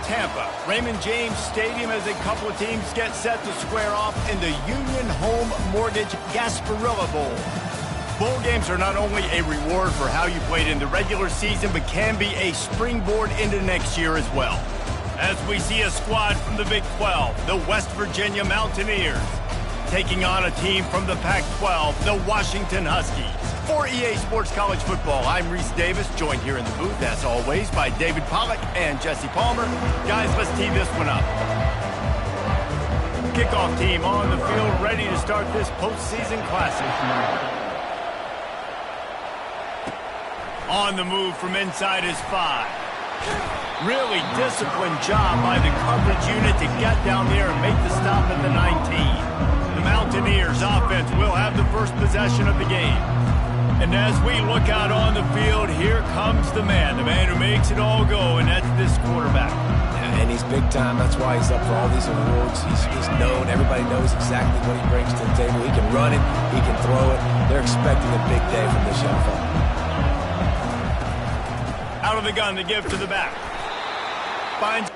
Tampa. Raymond James Stadium as a couple of teams get set to square off in the Union Home Mortgage Gasparilla Bowl. Bowl games are not only a reward for how you played in the regular season, but can be a springboard into next year as well. As we see a squad from the Big 12, the West Virginia Mountaineers, taking on a team from the Pac-12, the Washington Huskies. For EA Sports College Football, I'm Reese Davis, joined here in the booth, as always, by David Pollack and Jesse Palmer. Guys, let's tee this one up. Kickoff team on the field, ready to start this postseason classic. On the move from inside is 5. Really disciplined job by the coverage unit to get down there and make the stop at the 19. The Mountaineers offense will have the first possession of the game. And as we look out on the field, here comes the man who makes it all go, and that's this quarterback. Yeah, and he's big time. That's why he's up for all these awards. He's known. Everybody knows exactly what he brings to the table. He can run it. He can throw it. They're expecting a big day from this young fella. Out of the gun to give to the back. Finds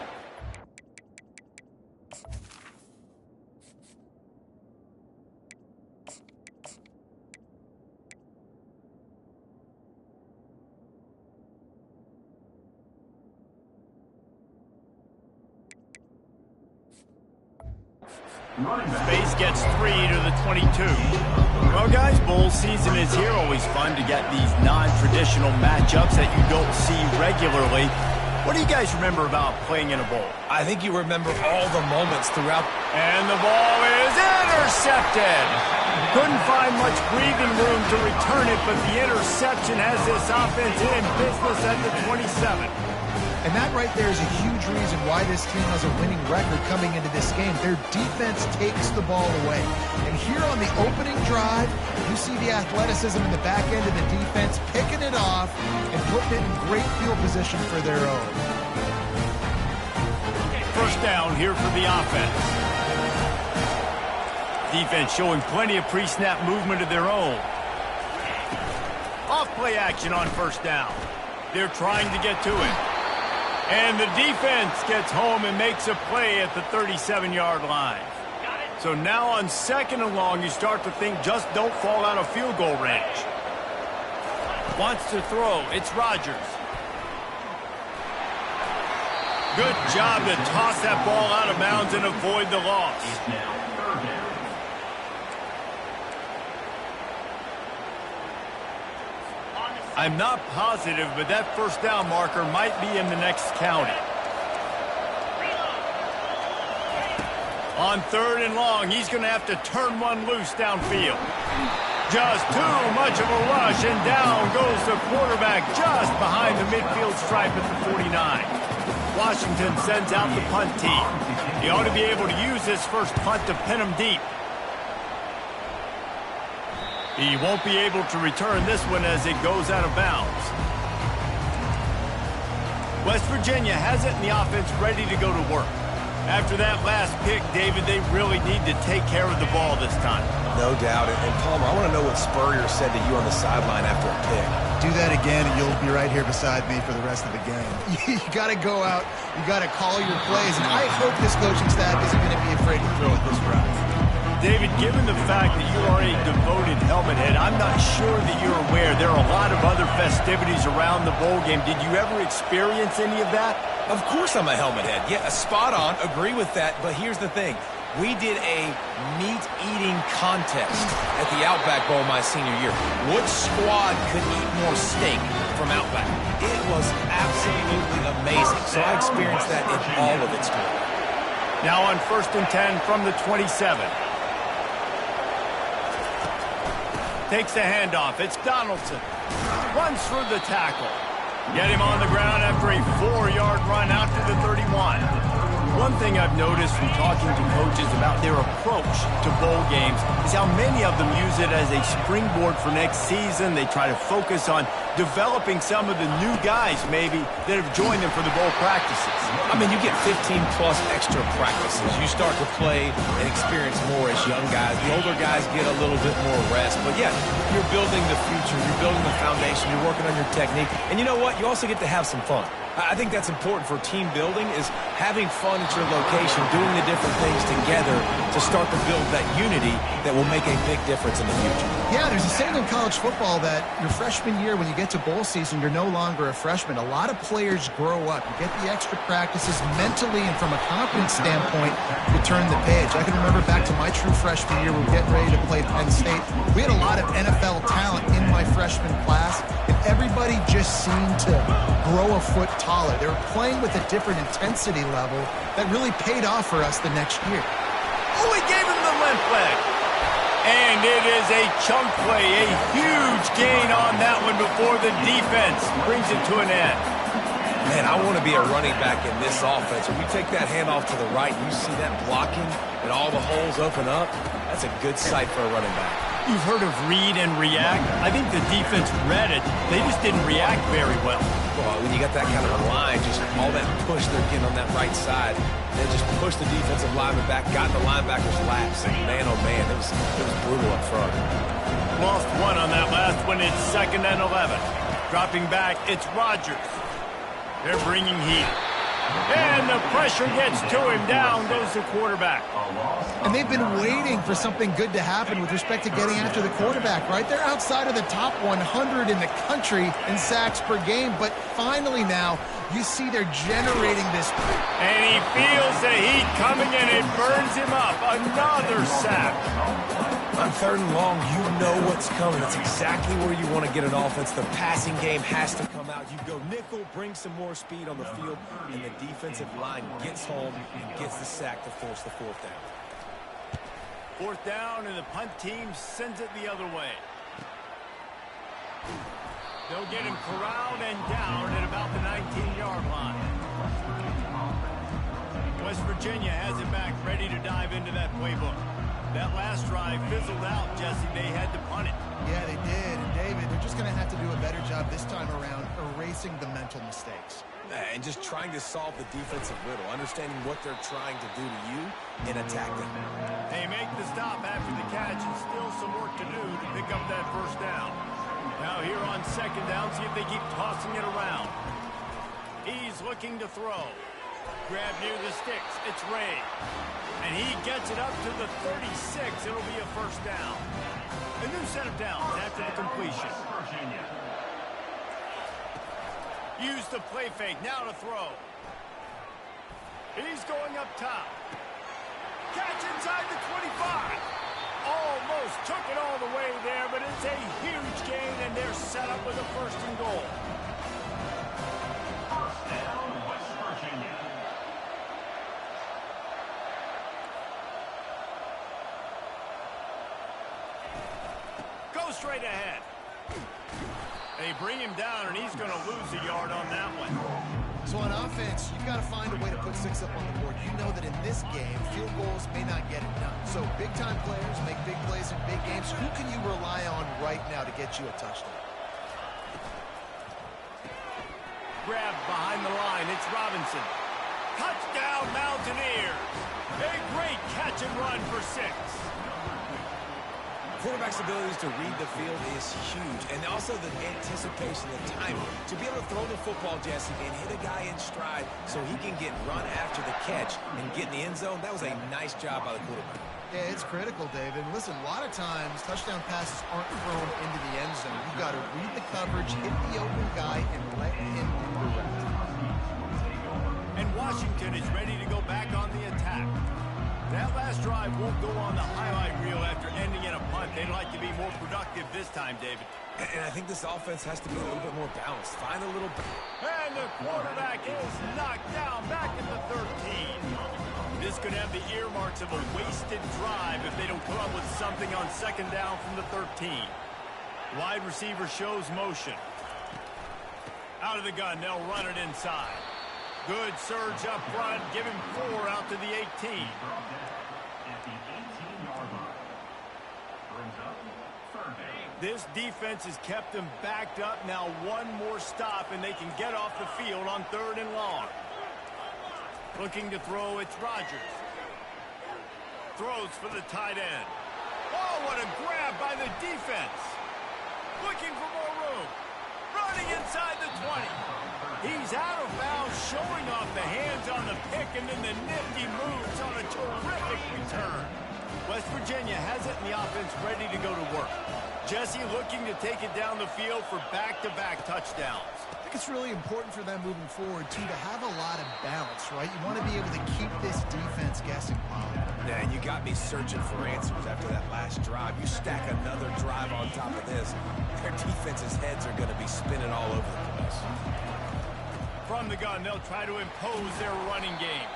Space gets 3 to the 22. Well, guys, bowl season is here. Always fun to get these non-traditional matchups that you don't see regularly. What do you guys remember about playing in a bowl? I think you remember all the moments throughout. And the ball is intercepted. Couldn't find much breathing room to return it, but the interception has this offense in business at the 27. And that right there is a huge reason why this team has a winning record coming into this game. Their defense takes the ball away. And here on the opening drive, you see the athleticism in the back end of the defense picking it off and putting it in great field position for their own. First down here for the offense. Defense showing plenty of pre-snap movement of their own. Off play action on first down. They're trying to get to it. And the defense gets home and makes a play at the 37-yard line. So now on 2nd and long, you start to think just don't fall out of field goal range. Wants to throw. It's Rodgers. Good job to toss that ball out of bounds and avoid the loss. I'm not positive, but that first down marker might be in the next county. On 3rd and long, he's going to have to turn one loose downfield. Just too much of a rush, and down goes the quarterback just behind the midfield stripe at the 49. Washington sends out the punt team. He ought to be able to use this first punt to pin him deep. He won't be able to return this one as it goes out of bounds. West Virginia has it in the offense ready to go to work. After that last pick, David, they really need to take care of the ball this time. No doubt. And Palmer, I want to know what Spurrier said to you on the sideline after a pick. Do that again, and you'll be right here beside me for the rest of the game. You got to go out. You got to call your plays. And I hope this coaching staff isn't going to be afraid to throw at this drive. David, given the fact that you are a devoted helmet head, I'm not sure that you're aware there are a lot of other festivities around the bowl game. Did you ever experience any of that? Of course I'm a helmet head. Yeah, spot on. Agree with that. But here's the thing. We did a meat-eating contest at the Outback Bowl my senior year. Which squad could eat more steak from Outback? It was absolutely amazing. So I experienced that in all of its glory. Now on 1st and 10 from the 27. Takes the handoff. It's Donaldson. Runs through the tackle. Get him on the ground after a 4-yard run out to the 31. One thing I've noticed from talking to coaches about their approach to bowl games is how many of them use it as a springboard for next season. They try to focus on developing some of the new guys, maybe, that have joined them for the bowl practices. I mean, you get 15-plus extra practices. You start to play and experience more as young guys. The older guys get a little bit more rest. But, yeah, you're building the future. You're building the foundation. You're working on your technique. And you know what? You also get to have some fun. I think that's important for team building, is having fun at your location, doing the different things together to start to build that unity that will make a big difference in the future. Yeah, there's a saying in college football that your freshman year, when you get to bowl season, you're no longer a freshman. A lot of players grow up. You get the extra practices mentally, and from a confidence standpoint, you turn the page. I can remember back to my true freshman year, we were getting ready to play Penn State. We had a lot of NFL talent in my freshman class, and everybody just seemed to grow a foot taller. They were playing with a different intensity level that really paid off for us the next year. Oh, he gave him the limp leg. And it is a chunk play, a huge gain on that one before the defense brings it to an end. Man, I want to be a running back in this offense. When you take that handoff to the right, you see that blocking and all the holes open up. That's a good sight for a running back. You've heard of read and react. I think the defense read it. They just didn't react very well. Well, when you got that kind of a line, just all that push they're getting on that right side, they just pushed the defensive lineman back, got in the linebacker's laps, and man, oh man, it was brutal up front. Lost one on that last one. It's 2nd and 11. Dropping back, it's Rodgers. They're bringing heat. And the pressure gets to him. Down goes the quarterback. And they've been waiting for something good to happen with respect to getting after the quarterback, right? They're outside of the top 100 in the country in sacks per game, but finally now you see they're generating this. And he feels the heat coming, and it burns him up. Another sack. On 3rd and long, you know what's coming. It's exactly where you want to get an offense. The passing game has to come out. You go nickel, bring some more speed on the field, and the defensive line gets home and gets the sack to force the 4th down. 4th down, and the punt team sends it the other way. They'll get him corralled and down at about the 19-yard line. West Virginia has it back, ready to dive into that playbook. That last drive fizzled out, Jesse. They had to punt it. Yeah, they did. And David, they're just going to have to do a better job this time around erasing the mental mistakes. And just trying to solve the defensive riddle, understanding what they're trying to do to you and attack them. They make the stop after the catch, and still some work to do to pick up that 1st down. Now here on 2nd down, see if they keep tossing it around. He's looking to throw. Grab near the sticks. It's Ray. And he gets it up to the 36. It'll be a 1st down. A new set of downs after the completion. Use the play fake. Now to throw. He's going up top. Catch inside the 25. Almost took it all the way there, but it's a huge gain, and they're set up with a 1st and goal. Straight ahead. They bring him down, and he's going to lose a yard on that one. So on offense, you've got to find a way to put 6 up on the board. You know that in this game, field goals may not get it done. So big-time players make big plays in big games. Who can you rely on right now to get you a touchdown? Grab behind the line. It's Robinson. Touchdown, Mountaineers. A great catch and run for 6. Quarterback's abilities to read the field is huge, and also the anticipation, the timing. To be able to throw the football, Jesse, and hit a guy in stride so he can get run after the catch and get in the end zone, that was a nice job by the quarterback. Yeah, it's critical, David. Listen, a lot of times touchdown passes aren't thrown into the end zone. You've got to read the coverage, hit the open guy, and let him direct. And Washington is ready to go back on the attack. That last drive won't go on the highlight reel after ending in a punt. They'd like to be more productive this time, David. And I think this offense has to be a little bit more balanced. Find a little... And the quarterback is knocked down back at the 13. This could have the earmarks of a wasted drive if they don't come up with something on 2nd down from the 13. Wide receiver shows motion. Out of the gun, they'll run it inside. Good surge up front, give him 4 out to the 18. At the 18-yard line. Brings up third down. This defense has kept them backed up. Now one more stop, and they can get off the field on 3rd and long. Looking to throw, it's Rodgers. Throws for the tight end. Oh, what a grab by the defense. Looking for more room. Running inside the 20. He's out of bounds, showing off the hands on the pick, and then the nifty moves on a terrific return. West Virginia has it in the offense ready to go to work. Jesse looking to take it down the field for back-to-back touchdowns. I think it's really important for them moving forward, too, to have a lot of balance, right? You want to be able to keep this defense guessing, Molly. Yeah, and you got me searching for answers after that last drive. You stack another drive on top of this, their defense's heads are going to be spinning all over the place. From the gun, they'll try to impose their running game.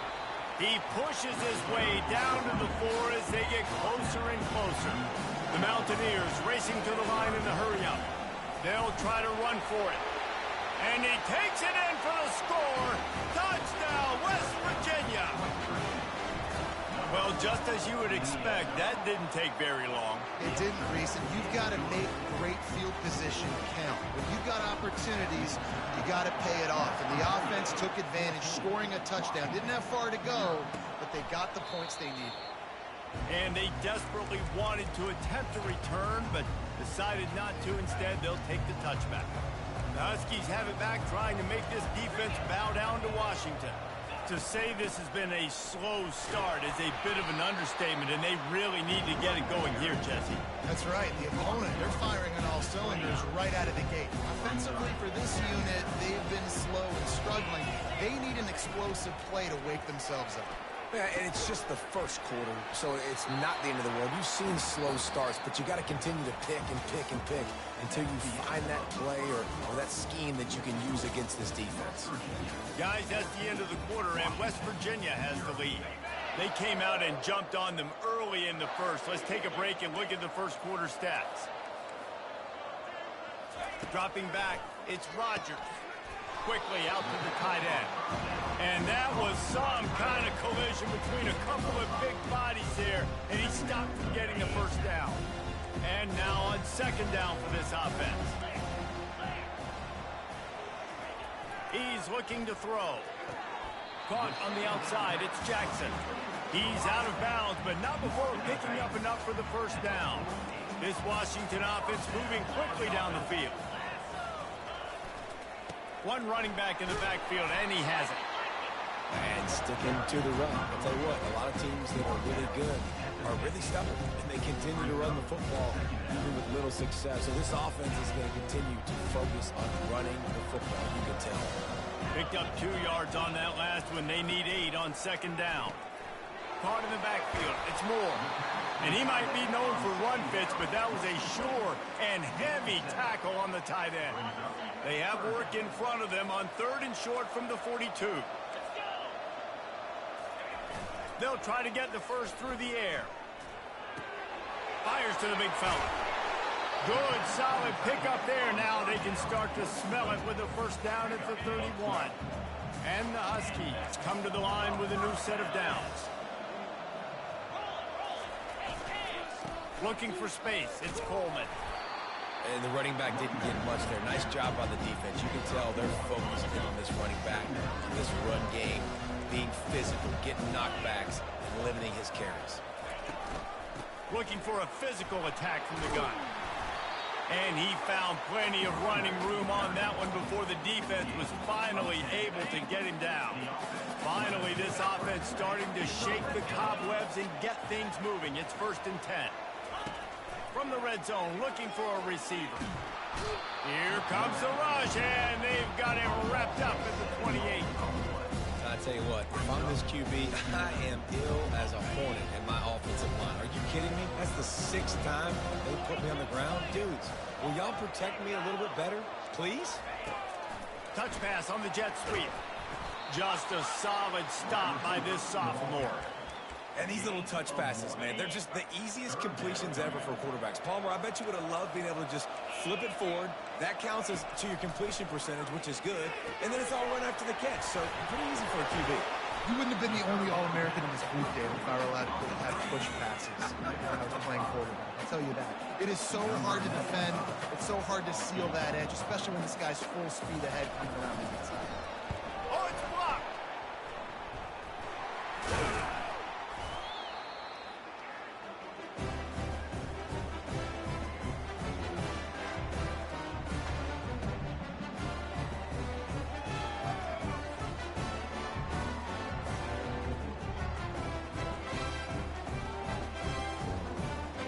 He pushes his way down to the 4 as they get closer and closer. The Mountaineers racing to the line in the hurry-up. They'll try to run for it. And he takes it in for the score. Touchdown, West Virginia. Well, just as you would expect, that didn't take very long. It didn't, Reese, and you've got to make great field position count. When you've got opportunities, you got to pay it off. And the offense took advantage, scoring a touchdown. Didn't have far to go, but they got the points they needed. And they desperately wanted to attempt a return, but decided not to. Instead, they'll take the touchback. The Huskies have it back, trying to make this defense bow down to Washington. To say this has been a slow start is a bit of an understatement, and they really need to get it going here, Jesse. That's right. The opponent, they're firing on all cylinders right out of the gate. Offensively, for this unit, they've been slow and struggling. They need an explosive play to wake themselves up. Yeah, and it's just the first quarter, so it's not the end of the world. You've seen slow starts, but you got to continue to pick and pick and pick until you find that play or that scheme that you can use against this defense. Guys, that's the end of the quarter, and West Virginia has the lead. They came out and jumped on them early in the first. Let's take a break and look at the first quarter stats. Dropping back, it's Rodgers. Quickly out to the tight end. And that was some kind of collision between a couple of big bodies there, and he stopped from getting the first down. And now on 2nd down for this offense. He's looking to throw. Caught on the outside, it's Jackson. He's out of bounds, but not before picking up enough for the first down. This Washington offense moving quickly down the field. One running back in the backfield, and he has it. And sticking to the run. I'll tell you what, a lot of teams that are really good are really stubborn, and they continue to run the football even with little success. So this offense is going to continue to focus on running the football, you can tell. Picked up 2 yards on that last one. They need 8 on 2nd down. Caught in the backfield. It's Moore. And he might be known for run fits, but that was a sure and heavy tackle on the tight end. They have work in front of them on 3rd and short from the 42. They'll try to get the first through the air. Fires to the big fella. Good, solid pickup there. Now they can start to smell it with the first down at the 31. And the Huskies come to the line with a new set of downs. Looking for space, it's Coleman. And the running back didn't get much there. Nice job by the defense. You can tell they're focused in on this running back, on this run game, being physical, getting knockbacks, and limiting his carries. Looking for a physical attack from the gun. And he found plenty of running room on that one before the defense was finally able to get him down. Finally, this offense starting to shake the cobwebs and get things moving. It's 1st and 10. From the red zone, looking for a receiver. Here comes the rush, and they've got him wrapped up at the 28. I tell you what, if I'm this QB, I am ill as a hornet in my offensive line. Are you kidding me? That's the 6th time they put me on the ground. Dudes, will y'all protect me a little bit better, please? Touch pass on the jet sweep. Just a solid stop by this sophomore. And these little touch passes, man, they're just the easiest completions ever for quarterbacks. Palmer, I bet you would have loved being able to just flip it forward. That counts as to your completion percentage, which is good. And then it's all run after the catch, so pretty easy for a QB. You wouldn't have been the only All-American in this booth, Dave, if I were allowed to have push passes when I was playing quarterback. I'll tell you that. It is so hard to defend. It's so hard to seal that edge, especially when this guy's full speed ahead coming around the inside. Oh, it's blocked!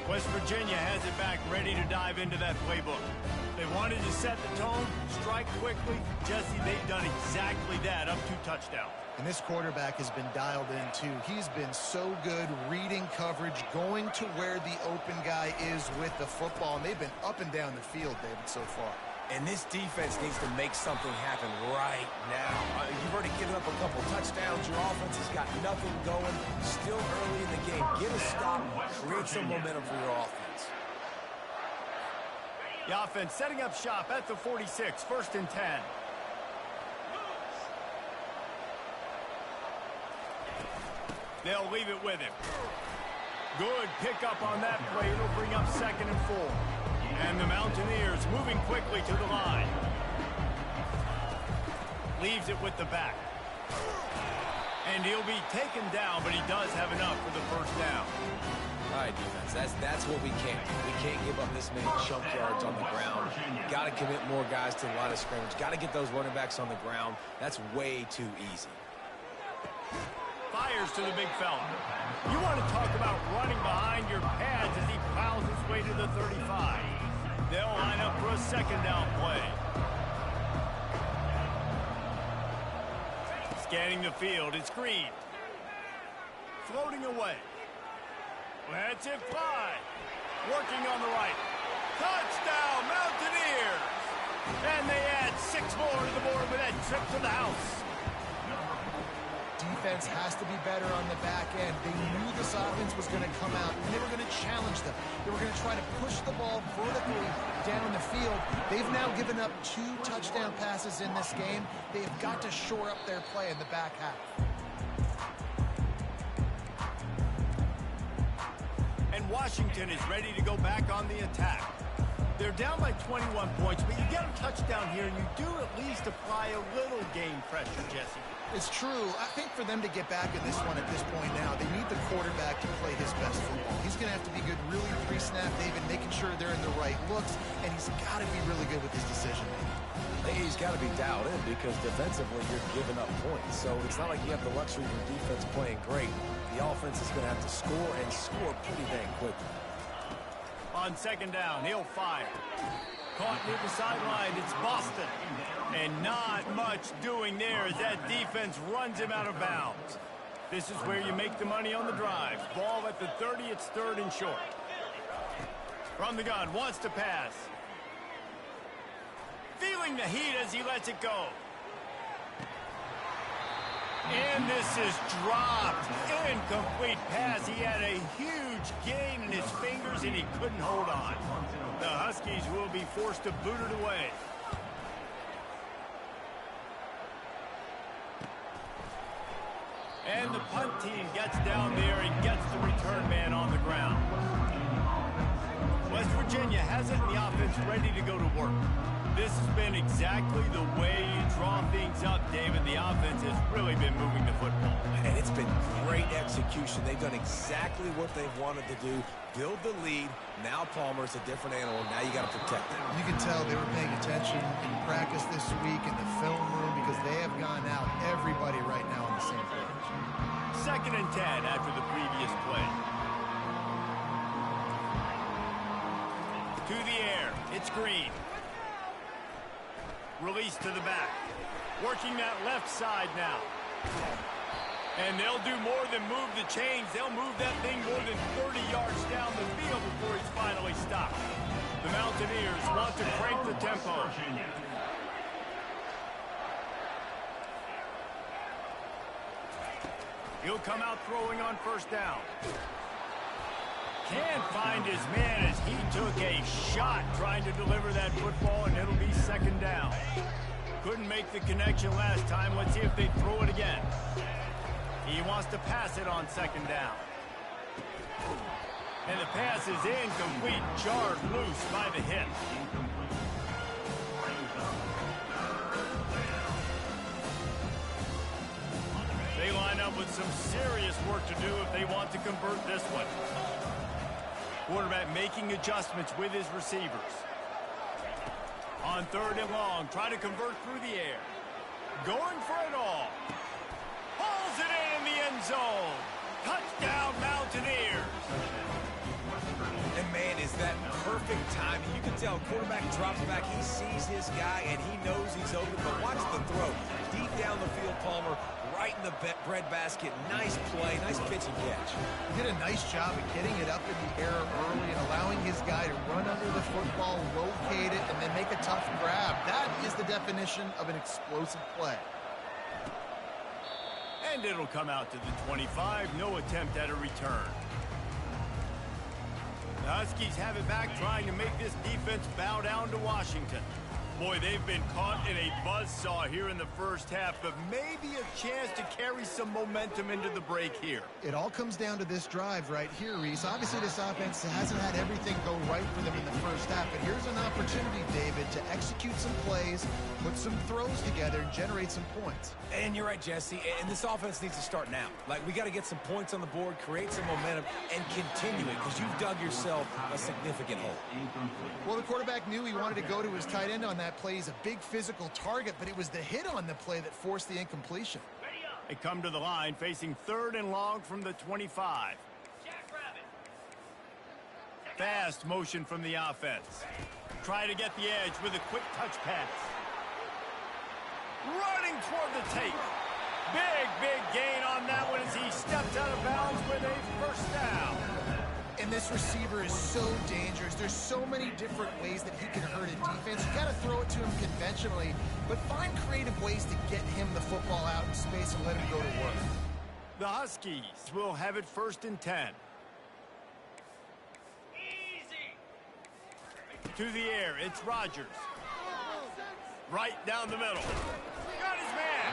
West Virginia has it back, ready to dive into that playbook. They wanted to set the tone, strike quickly. Jesse, they've done exactly that, up 2 touchdowns. And this quarterback has been dialed in, too. He's been so good reading coverage, going to where the open guy is with the football. And they've been up and down the field, David, so far. And this defense needs to make something happen right now. You've already given up a couple touchdowns. Your offense has got nothing going. Still early in the game. Get a stop. Create some momentum for your offense. The offense setting up shop at the 46, 1st and 10. They'll leave it with him. Good pickup on that play. It'll bring up 2nd and 4. And the Mountaineers moving quickly to the line. Leaves it with the back. And he'll be taken down, but he does have enough for the 1st down. All right, defense, that's what we can't do. We can't give up this many chunk yards on the ground. Got to commit more guys to the line of scrimmage. Got to get those running backs on the ground. That's way too easy. Fires to the big fella. You want to talk about running behind your pads as he plows his way to the 35. They'll line up for a 2nd down play. Scanning the field, it's Green. Floating away. Lets it fly. Working on the right. Touchdown, Mountaineers! And they add 6 more to the board with that trip to the house. Defense has to be better on the back end. They knew this offense was going to come out, and they were going to challenge them. They were going to try to push the ball vertically down the field. They've now given up 2 touchdown passes in this game. They've got to shore up their play in the back half. And Washington is ready to go back on the attack. They're down by 21 points, but you get a touchdown here, and you do at least apply a little game pressure, Jesse. It's true. I think for them to get back in this one at this point now, they need the quarterback to play his best football. He's going to have to be good really pre-snap, David, making sure they're in the right looks, and he's got to be really good with his decision-making. He's got to be dialed in because defensively you're giving up points. So it's not like you have the luxury of your defense playing great. The offense is going to have to score and score pretty dang quickly. On 2nd down, he'll fire. Caught near the sideline, it's Boston. And not much doing there as that defense runs him out of bounds. This is where you make the money on the drive. Ball at the 30, it's 3rd and short. From the gun, wants to pass. Feeling the heat as he lets it go. And this is dropped. Incomplete pass. He had a huge gain in his fingers, and he couldn't hold on. The Huskies will be forced to boot it away. And the punt team gets down there and gets the return man on the ground. West Virginia has it in the offense ready to go to work. This has been exactly the way you draw things up, David. The offense has really been moving the football. And it's been great execution. They've done exactly what they've wanted to do. Build the lead. Now Palmer's a different animal. Now you got to protect him. You can tell they were paying attention in practice this week in the film room because they have gone out, everybody right now on the same page. 2nd and 10 after the previous play. To the air. It's Green. Release to the back. Working that left side now. And they'll do more than move the chains. They'll move that thing more than 30 yards down the field before he's finally stopped. The Mountaineers want to crank the tempo. He'll come out throwing on first down. Can't find his man as he took a shot trying to deliver that football, and it'll be second down. Couldn't make the connection last time. Let's see if they throw it again. He wants to pass it on second down. And the pass is incomplete, jarred loose by the hit. They line up with some serious work to do if they want to convert this one. Quarterback making adjustments with his receivers. On third and long, try to convert through the air. Going for it all. Pulls it in the end zone. Touchdown, Mountaineers. And man, is that perfect timing. You can tell quarterback drops back. He sees his guy, and he knows he's open. But watch the throw. Deep down the field, Palmer, right in the breadbasket. Nice play, nice pitch and catch. He did a nice job of getting it up in the air early and allowing his guy to run under the football, locate it, and then make a tough grab. That is the definition of an explosive play. And it'll come out to the 25. No attempt at a return. The Huskies have it back, trying to make this defense bow down to Washington. Boy, they've been caught in a buzzsaw here in the first half, but maybe a chance to carry some momentum into the break here. It all comes down to this drive right here, Reese. Obviously, this offense hasn't had everything go right for them in the first half, but here's an opportunity, David, to execute some plays, put some throws together, and generate some points. And you're right, Jesse, and this offense needs to start now. Like, we got to get some points on the board, create some momentum, and continue it, because you've dug yourself a significant hole. Well, the quarterback knew he wanted to go to his tight end on that play. He's a big physical target, but it was the hit on the play that forced the incompletion. They come to the line facing third and long from the 25. Fast motion from the offense. Try to get the edge with a quick touch pass. Running toward the tape. Big gain on that one as he stepped out of bounds with a first down. And this receiver is so dangerous. There's so many different ways that he can hurt a defense. You got to throw it to him conventionally, but find creative ways to get him the football out in space and let him go to work. The Huskies will have it first and 10. Easy. To the air, it's Rodgers. Right down the middle. Got his man.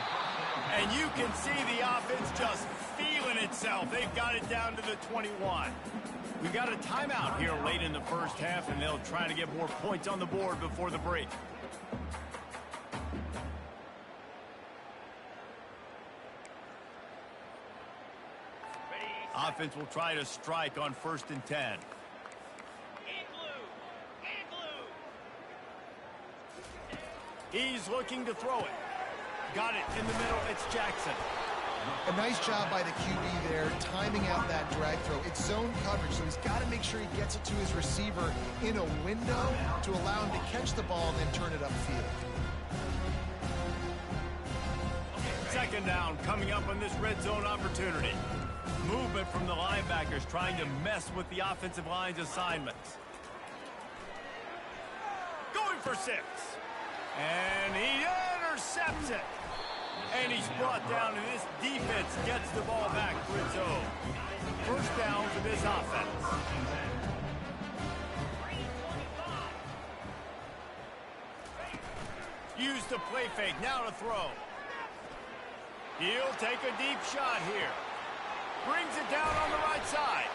And you can see the offense just feeling itself. They've got it down to the 21. We got a timeout here late in the first half, and they'll try to get more points on the board before the break. Offense will try to strike on first and 10. He's looking to throw it. Got it in the middle. It's Jackson. A nice job by the QB there, timing out that drag throw. It's zone coverage, so he's got to make sure he gets it to his receiver in a window to allow him to catch the ball and then turn it upfield. Second down coming up on this red zone opportunity. Movement from the linebackers trying to mess with the offensive line's assignments. Going for 6. And he intercepts it. And he's brought down, and this defense gets the ball back for its own. First down for this offense. Used to play fake, now to throw. He'll take a deep shot here. Brings it down on the right side.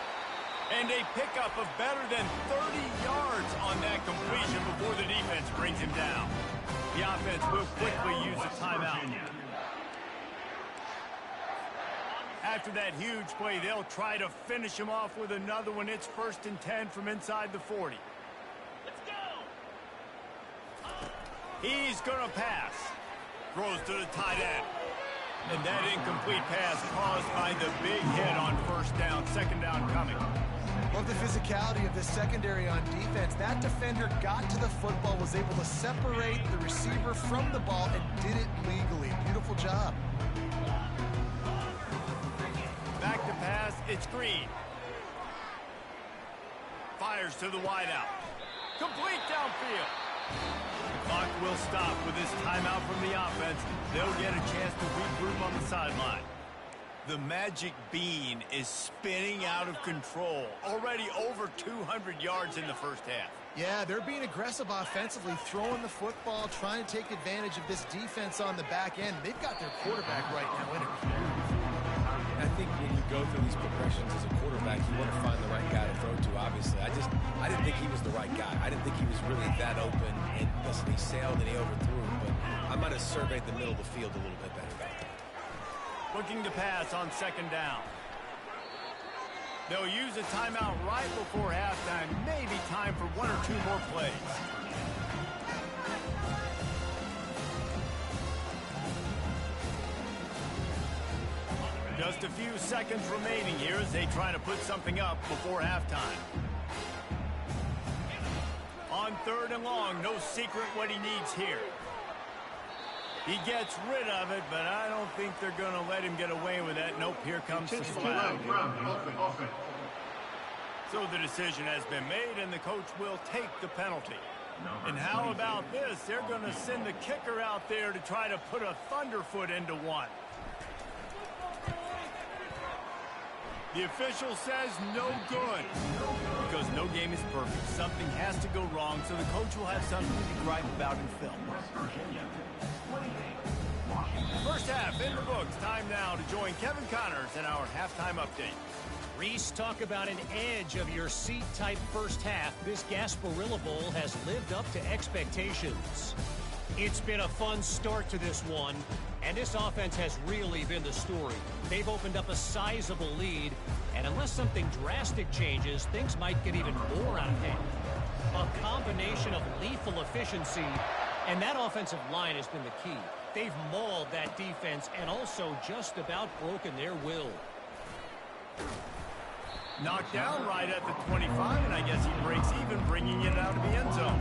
And a pickup of better than 30 yards on that completion before the defense brings him down. The offense will quickly use a timeout. After that huge play, they'll try to finish him off with another one. It's first and 10 from inside the 40. Let's go. He's going to pass. Throws to the tight end. And that incomplete pass caused by the big hit on first down. Second down coming. Love the physicality of the secondary on defense. That defender got to the football, was able to separate the receiver from the ball, and did it legally. Beautiful job. Back to pass, it's Green. Fires to the wideout. Complete downfield. The clock will stop with this timeout from the offense. They'll get a chance to regroup on the sideline. The magic bean is spinning out of control. Already over 200 yards in the first half. Yeah, they're being aggressive offensively, throwing the football, trying to take advantage of this defense on the back end. They've got their quarterback right now in it. I think when you go through these progressions as a quarterback, you want to find the right guy to throw to, obviously. I didn't think he was the right guy. I didn't think he was really that open. And listen, he sailed and he overthrew, but I might have surveyed the middle of the field a little bit better back there. Looking to pass on second down. They'll use a timeout right before halftime. Maybe time for one or two more plays. Just a few seconds remaining here as they try to put something up before halftime. On third and long, no secret what he needs here. He gets rid of it, but I don't think they're going to let him get away with that. Nope, here comes the flag. So the decision has been made, and the coach will take the penalty. And how about this? They're going to send the kicker out there to try to put a thunderfoot into one. The official says no good. Because no game is perfect. Something has to go wrong, so the coach will have something to gripe about in film. First half in the books. Time now to join Kevin Connors in our halftime update. Reese, talk about an edge of your seat type first half. This Gasparilla Bowl has lived up to expectations. It's been a fun start to this one, and this offense has really been the story. They've opened up a sizable lead, and unless something drastic changes, things might get even more out of hand. A combination of lethal efficiency, and that offensive line has been the key. They've mauled that defense and also just about broken their will. Knocked down right at the 25, and I guess he breaks even, bringing it out of the end zone.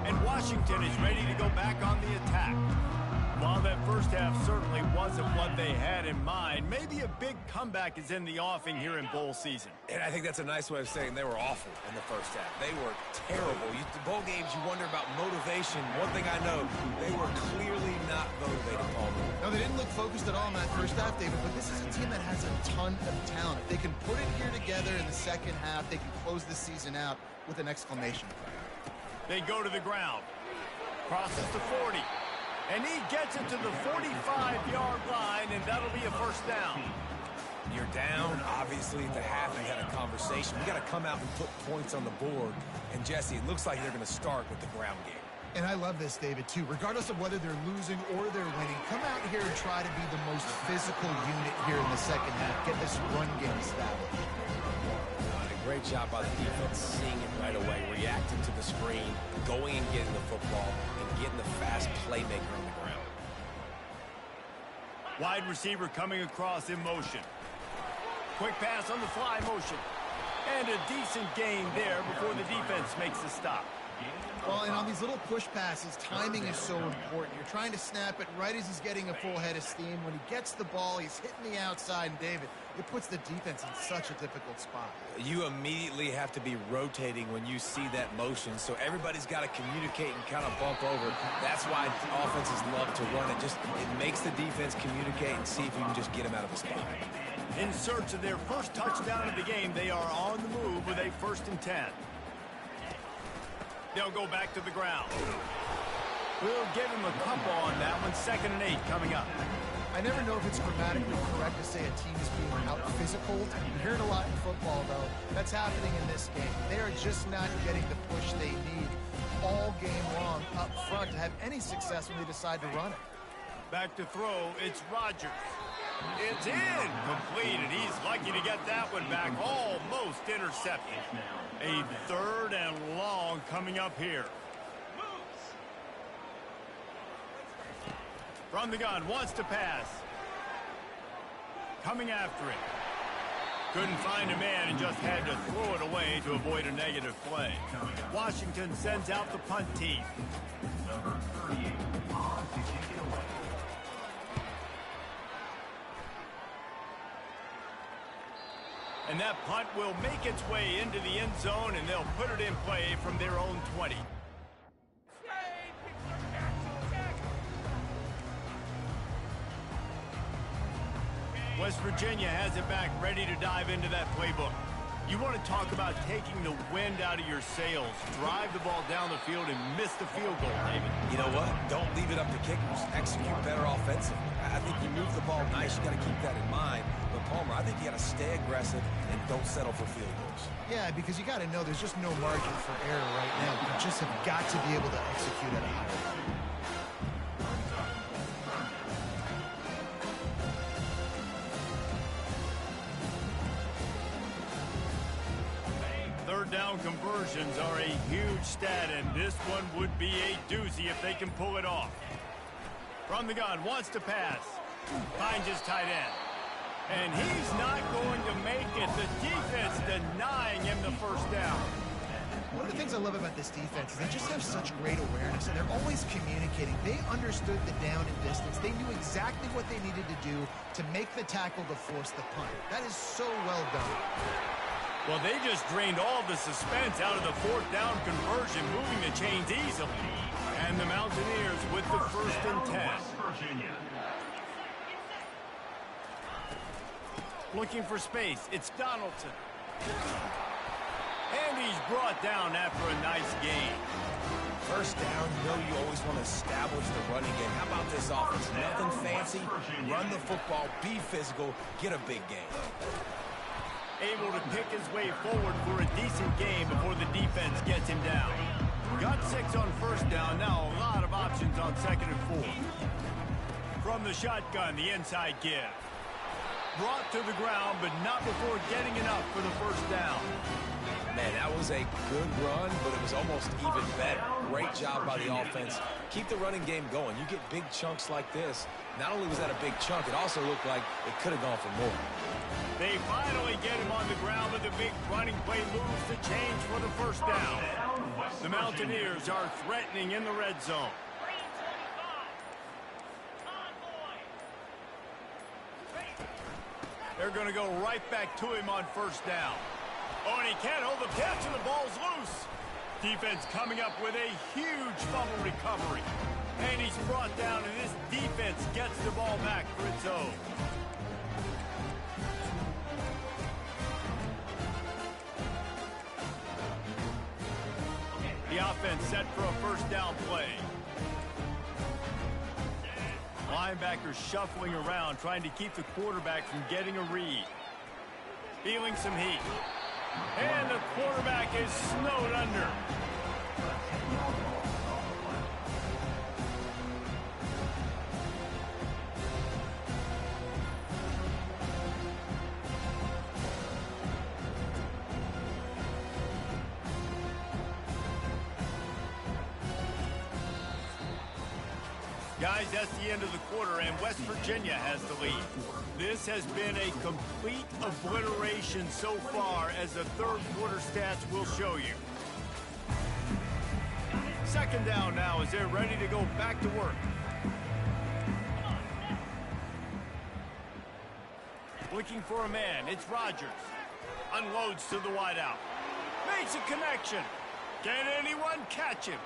And Washington is ready to go back on the attack. While that first half certainly wasn't what they had in mind, maybe a big comeback is in the offing here in bowl season. And I think that's a nice way of saying they were awful in the first half. They were terrible. Bowl games, you wonder about motivation. One thing I know, they were clearly not motivated, Paul. No, they didn't look focused at all in that first half, David, but this is a team that has a ton of talent. If they can put it here together in the second half, they can close the season out with an exclamation point. They go to the ground. Crosses to 40. And he gets it to the 45-yard line, and that'll be a first down. You're down, obviously, at the half. You had a conversation. You got to come out and put points on the board. And, Jesse, it looks like they're going to start with the ground game. And I love this, David, too. Regardless of whether they're losing or they're winning, come out here and try to be the most physical unit here in the second half. Get this run game established. Great job by the defense, seeing it right away, reacting to the screen, going and getting the football, and getting the fast playmaker on the ground. Wide receiver coming across in motion. Quick pass on the fly motion. And a decent gain there before the defense makes the stop. Well, and on these little push passes, timing is so important. You're trying to snap it right as he's getting a full head of steam. When he gets the ball, he's hitting the outside, and David, it puts the defense in such a difficult spot. You immediately have to be rotating when you see that motion, so everybody's got to communicate and kind of bump over. That's why offenses love to run it. It makes the defense communicate and see if you can just get them out of the spot. In search of their first touchdown of the game, they are on the move with a 1st and 10. They'll go back to the ground. We'll give him a couple on that one. 2nd and 8 coming up. I never know if it's grammatically correct to say a team is being out-physical. You hear it a lot in football, though. That's happening in this game. They are just not getting the push they need all game long up front to have any success when they decide to run it. Back to throw, it's Rodgers. It's in! Completed. He's lucky to get that one back. Almost intercepted. A 3rd and long coming up here. From the gun, wants to pass. Coming after it. Couldn't find a man and just had to throw it away to avoid a negative play. Washington sends out the punt team. Number 38 on to kick it away. And that punt will make its way into the end zone, and they'll put it in play from their own 20. West Virginia has it back, ready to dive into that playbook. You want to talk about taking the wind out of your sails. Drive the ball down the field and miss the field goal, David. You know what? Don't leave it up to kickers. Execute better offensively. I think you move the ball nice. You got to keep that in mind. But Palmer, I think you got to stay aggressive and don't settle for field goals. Yeah, because you got to know there's just no margin for error right now. You just have got to be able to execute at a high level. Third down conversions are a huge stat, and this one would be a doozy if they can pull it off. From the gun, wants to pass. Finds his tight end. And he's not going to make it. The defense denying him the first down. One of the things I love about this defense is they just have such great awareness, and they're always communicating. They understood the down and distance. They knew exactly what they needed to do to make the tackle to force the punt. That is so well done. Well, they just drained all the suspense out of the fourth down conversion, moving the chains easily. And the Mountaineers with the first and 10. West Virginia. Looking for space. It's Donaldson. And he's brought down after a nice gain. First down, you know you always want to establish the running game. How about this offense? Nothing fancy. Run the football, be physical, get a big gain. Able to pick his way forward for a decent game before the defense gets him down. Got 6 on first down. Now a lot of options on second and 4. From the shotgun, the inside give. Brought to the ground, but not before getting enough for the first down. Man, that was a good run, but it was almost even better. Great job by the offense. Keep the running game going. You get big chunks like this. Not only was that a big chunk, it also looked like it could have gone for more. They finally get him on the ground, but the big running play moves the change for the first down. The Mountaineers are threatening in the red zone. They're going to go right back to him on first down. Oh, and he can't hold the catch, and the ball's loose. Defense coming up with a huge fumble recovery. And he's brought down, and this defense gets the ball back for its own. The offense set for a first down play. Linebackers shuffling around, trying to keep the quarterback from getting a read. Feeling some heat. And the quarterback is snowed under. Guys, that's the end of the quarter, and West Virginia has the lead. This has been a complete obliteration so far, as the third quarter stats will show you. Second down now as they're ready to go back to work. Looking for a man, it's Rodgers. Unloads to the wideout. Makes a connection. Can anyone catch him?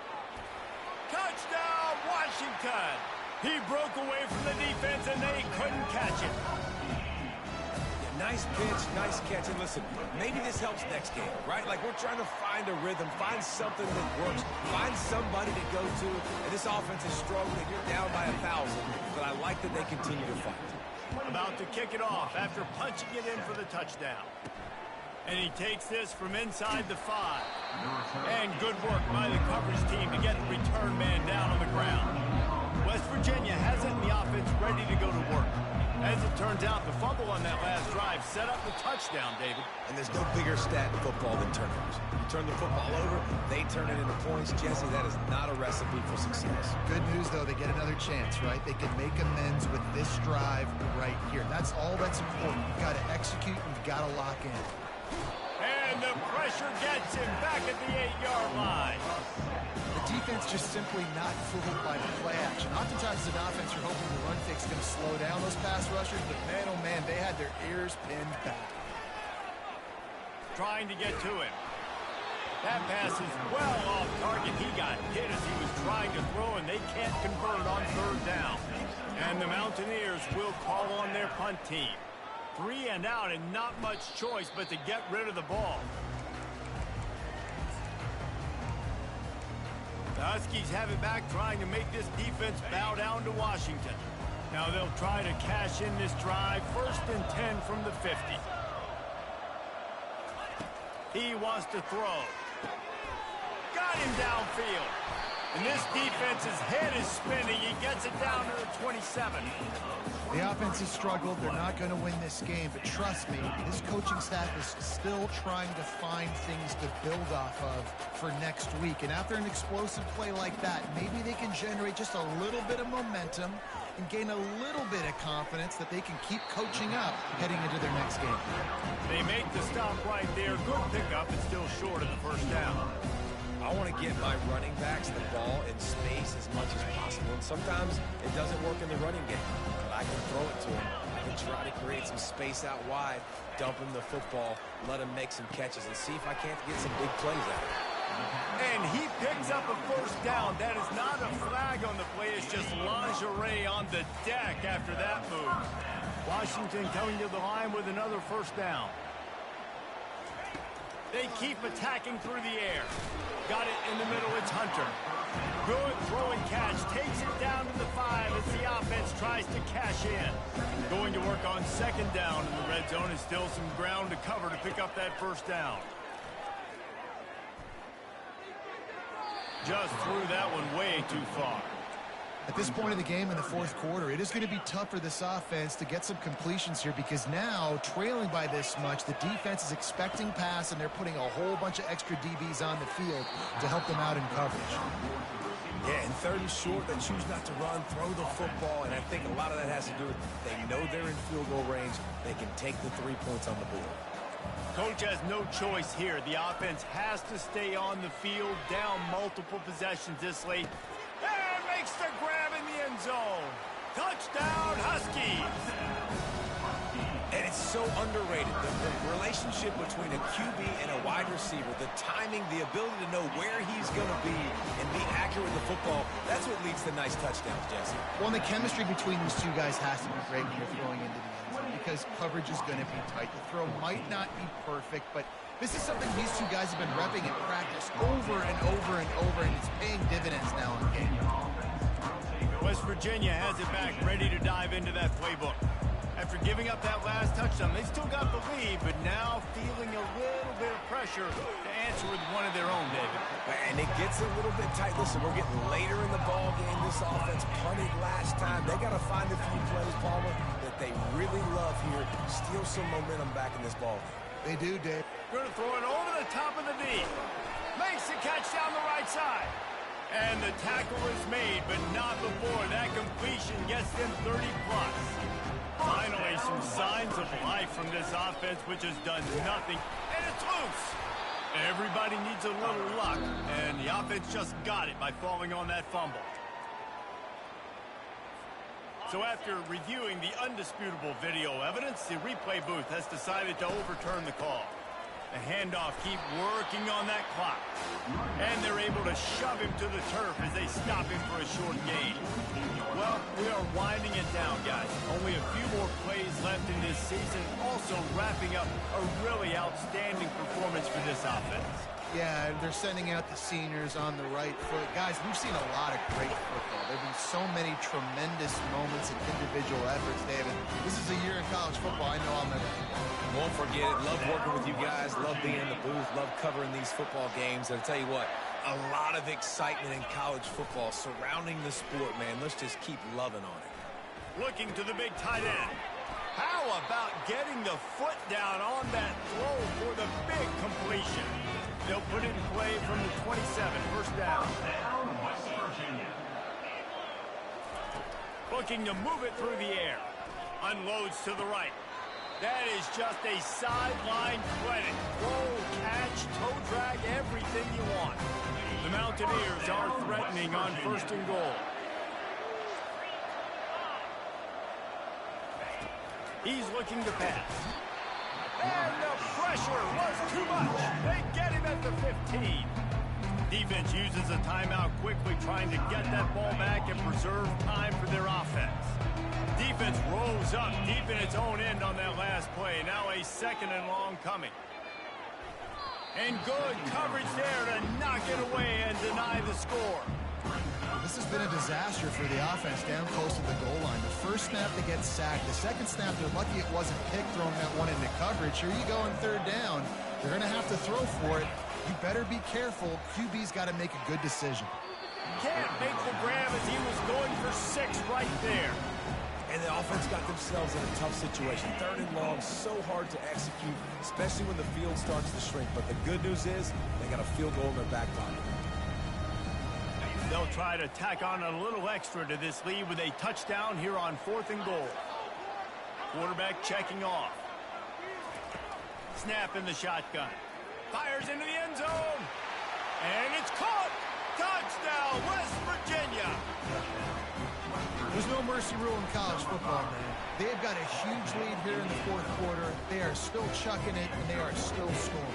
Touchdown, Washington! He broke away from the defense, and they couldn't catch him. Yeah, nice pitch, nice catch. And listen, maybe this helps next game, right? Like, we're trying to find a rhythm, find something that works, find somebody to go to. And this offense is struggling. You're down by 1,000, but I like that they continue to fight. About to kick it off after punching it in for the touchdown. And he takes this from inside the 5. And good work by the coverage team to get the return man down on the ground. West Virginia has it in the offense ready to go to work. As it turns out, the fumble on that last drive set up the touchdown, David. And there's no bigger stat in football than turnovers. You turn the football over, they turn it into points. Jesse, that is not a recipe for success. Good news, though, they get another chance, right? They can make amends with this drive right here. That's all that's important. You've got to execute, and you've got to lock in. And the pressure gets him back at the 8-yard line. The defense just simply not fooled by the play action. Oftentimes, as an offense, you're hoping the run fix is going to slow down those pass rushers, but man, oh man, they had their ears pinned back. Trying to get to him. That pass is well off target. He got hit as he was trying to throw, and they can't convert on third down. And the Mountaineers will call on their punt team. 3 and out and not much choice but to get rid of the ball. The Huskies have it back, trying to make this defense bow down to Washington. Now they'll try to cash in this drive. 1st and 10 from the 50. He wants to throw. Got him downfield. And this defense's head is spinning. He gets it down to the 27. The offense has struggled. They're not going to win this game, but trust me, this coaching staff is still trying to find things to build off of for next week. And after an explosive play like that, maybe they can generate just a little bit of momentum and gain a little bit of confidence that they can keep coaching up heading into their next game. They make the stop right there. Good pickup, and still short of the 1st down. I want to get my running backs the ball in space as much as possible. And sometimes it doesn't work in the running game. But I can throw it to him. I can try to create some space out wide, dump him the football, let him make some catches, and see if I can't get some big plays out of it. And he picks up a 1st down. That is not a flag on the play. It's just lingerie on the deck after that move. Washington coming to the line with another 1st down. They keep attacking through the air. Got it in the middle. It's Hunter. Good throw and catch. Takes it down to the 5 as the offense tries to cash in. Going to work on 2nd down in the red zone. And still some ground to cover to pick up that 1st down. Just threw that one way too far. At this point of the game in the 4th quarter, it is going to be tough for this offense to get some completions here because now, trailing by this much, the defense is expecting pass and they're putting a whole bunch of extra DBs on the field to help them out in coverage. Yeah, and 3rd and short, they choose not to run, throw the football, and I think a lot of that has to do with they know they're in field goal range. They can take the 3 points on the board. Coach has no choice here. The offense has to stay on the field, down multiple possessions this late. And makes the grab in the end zone. Touchdown, Huskies! And it's so underrated. The relationship between a QB and a wide receiver, the timing, the ability to know where he's going to be and be accurate with the football, that's what leads to nice touchdowns, Jesse. Well, and the chemistry between these two guys has to be great when you're throwing into the end zone because coverage is going to be tight. The throw might not be perfect, but this is something these two guys have been repping in practice over and over and over, and it's paying dividends now in the game. West Virginia has it back, ready to dive into that playbook. After giving up that last touchdown, they still got the lead, but now feeling a little bit of pressure to answer with one of their own, David. And it gets a little bit tight. Listen, we're getting later in the ball game. This offense punted last time. They got to find a few plays, Palmer, that they really love here. Steal some momentum back in this ball game. They do, Dave. Going to throw it over the top of the knee. Makes the catch down the right side. And the tackle is made, but not before that completion gets them 30-plus. Finally, some signs of life from this offense, which has done nothing. And it's loose. Everybody needs a little luck, and the offense just got it by falling on that fumble. So after reviewing the undisputable video evidence, the replay booth has decided to overturn the call. The handoff keep working on that clock. And they're able to shove him to the turf as they stop him for a short gain. Well, we are winding it down, guys. Only a few more plays left in this season. Also wrapping up a really outstanding performance for this offense. Yeah, they're sending out the seniors on the right foot. Guys, we've seen a lot of great football. There have been so many tremendous moments and individual efforts, David. This is a year in college football I know I'll never forget. Won't forget it. Love working with you guys. Love being in the booth. Love covering these football games. And I'll tell you what, a lot of excitement in college football surrounding the sport, man. Let's just keep loving on it. Looking to the big tight end. How about getting the foot down on that throw for the big completion? They'll put it in play from the 27, 1st down. West Virginia. Looking to move it through the air. Unloads to the right. That is just a sideline credit. Roll, catch, toe drag, everything you want. The Mountaineers are threatening on 1st and goal. He's looking to pass. And the pressure was too much. They get him at the 15. Defense uses a timeout quickly, trying to get that ball back and preserve time for their offense. defense rose up deep in its own end on that last play. Now a 2nd and long coming. And good coverage there to knock it away and deny the score. This has been a disaster for the offense down close to the goal line. The first snap they get sacked. The second snap, they're lucky it wasn't picked throwing that one into coverage. Here you go on 3rd down. They're going to have to throw for it. You better be careful. QB's got to make a good decision. Can't make the grab as he was going for 6 right there. And the offense got themselves in a tough situation. 3rd and long, so hard to execute, especially when the field starts to shrink. But the good news is they got a field goal in their back pocket. They'll try to tack on a little extra to this lead with a touchdown here on 4th and goal. Quarterback checking off. Snap in the shotgun. Fires into the end zone. And it's caught. Touchdown, West Virginia. There's no mercy rule in college football, man. They've got a huge lead here in the 4th quarter. They are still chucking it, and they are still scoring.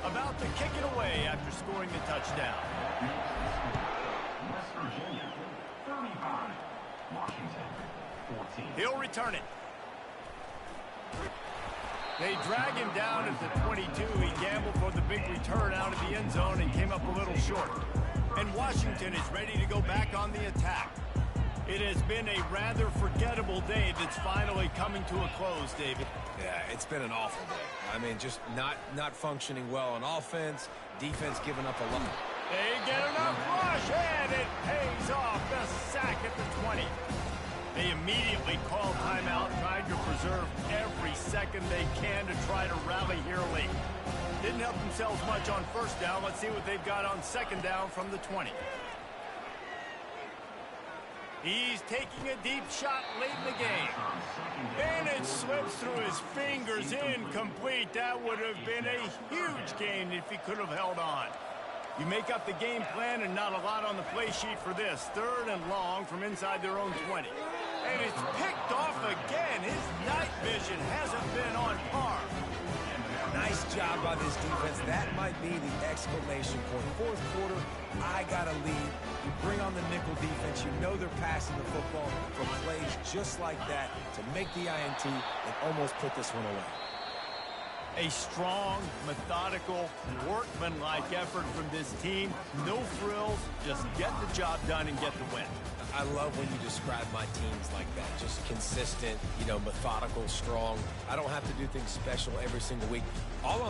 About to kick it away after scoring the touchdown. West Virginia, 35. Washington, 14. He'll return it. They drag him down at the 22. He gambled for the big return out of the end zone and came up a little short. And Washington is ready to go back on the attack. It has been a rather forgettable day that's finally coming to a close, David. Yeah, it's been an awful day. I mean, just not functioning well on offense, defense giving up a lot. They get enough rush, and it pays off. The sack at the 20. They immediately call timeout, trying to preserve every second they can to try to rally here late. Didn't help themselves much on 1st down. Let's see what they've got on 2nd down from the 20. He's taking a deep shot late in the game. And it slips through his fingers, incomplete. That would have been a huge gain if he could have held on. You make up the game plan and not a lot on the play sheet for this. 3rd and long from inside their own 20. And it's picked off again. His night vision hasn't been on par. Nice job by this defense. That might be the exclamation point. 4th quarter, I got a lead. You bring on the nickel defense. You know they're passing the football for plays just like that to make the INT and almost put this one away. A strong, methodical, workmanlike effort from this team. No frills, just get the job done and get the win. I love when you describe my teams like that. Just consistent, methodical, strong. I don't have to do things special every single week. All I'm